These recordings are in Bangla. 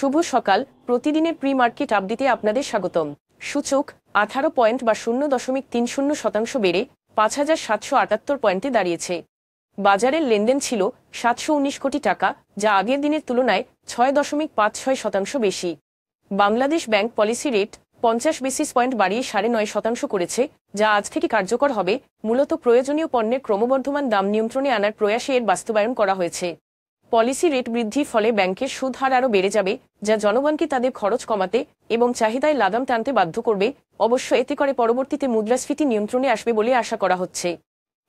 শুভ সকাল। প্রতিদিনের প্রি মার্কেট আপডেটে আপনাদের স্বাগতম। সূচক 18 পয়েন্ট বা 0.30% বেড়ে 5,778 পয়েন্টে দাঁড়িয়েছে। বাজারের লেনদেন ছিল 719 কোটি টাকা, যা আগের দিনের তুলনায় 6.56% বেশি। Bangladesh bank policy rate 50 basis point বাড়িয়ে 9.5% করেছে, যা আজ থেকে কার্যকর হবে। মূলত প্রয়োজনীয় পণ্যের ক্রমবর্ধমান দাম নিয়ন্ত্রণে আনার প্রয়াসে এর বাস্তবায়ন করা হয়েছে। পলিসি রেট বৃদ্ধির ফলে ব্যাংকের সুদ হার আরও বেড়ে যাবে, যা জনগণকে তাদের খরচ কমাতে এবং চাহিদায় লাগাম টানতে বাধ্য করবে। অবশ্য এতে করে পরবর্তীতে মুদ্রাস্ফীতি নিয়ন্ত্রণে আসবে বলে আশা করা হচ্ছে।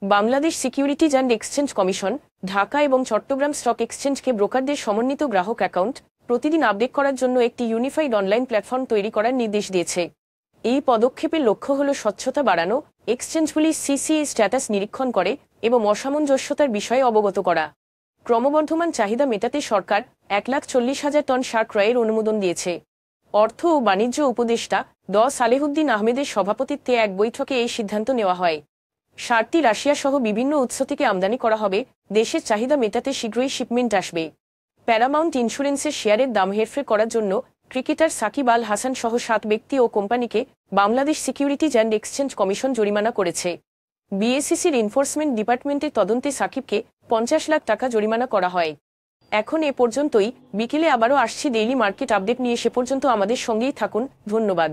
Bangladesh securities and exchange commission Dhaka এবং চট্টগ্রাম স্টক এক্সচেঞ্জকে ব্রোকারদের সমন্বিত গ্রাহক অ্যাকাউন্ট প্রতিদিন আপডেট করার জন্য একটি ইউনিফাইড অনলাইন প্ল্যাটফর্ম তৈরি করার নির্দেশ দিয়েছে। এই পদক্ষেপের লক্ষ্য হল স্বচ্ছতা বাড়ানো, এক্সচেঞ্জগুলি সিসিএ স্ট্যাটাস নিরীক্ষণ করে এবং অসামঞ্জস্যতার বিষয়ে অবগত করা। ক্রমবর্ধমান চাহিদা মেটাতে সরকার 1,40,000 টন সার ক্রয়ের অনুমোদন দিয়েছে। অর্থ ও বাণিজ্য উপদেষ্টা সালেহুদ্দিন আহমেদের সভাপতিত্বে এক বৈঠকে এই সিদ্ধান্ত নেওয়া হয়। সারটি রাশিয়া সহ বিভিন্ন উৎস থেকে আমদানি করা হবে। দেশের চাহিদা মেটাতে শীঘ্রই শিপমেন্ট আসবে। প্যারামাউন্ট ইন্স্যুরেন্সের শেয়ারের দাম হেরফের করার জন্য ক্রিকেটার সাকিব আল হাসান সহ 7 ব্যক্তি ও কোম্পানিকে Bangladesh securities and exchange commission জরিমানা করেছে। বিএসইসির এনফোর্সমেন্ট ডিপার্টমেন্টের তদন্তে সাকিবকে 50 লাখ টাকা জরিমানা করা হয়। এখন এ পর্যন্তই। বিকেলে আবারও আসছি ডেইলি মার্কেট আপডেট নিয়ে। সে পর্যন্ত আমাদের সঙ্গেই থাকুন। ধন্যবাদ।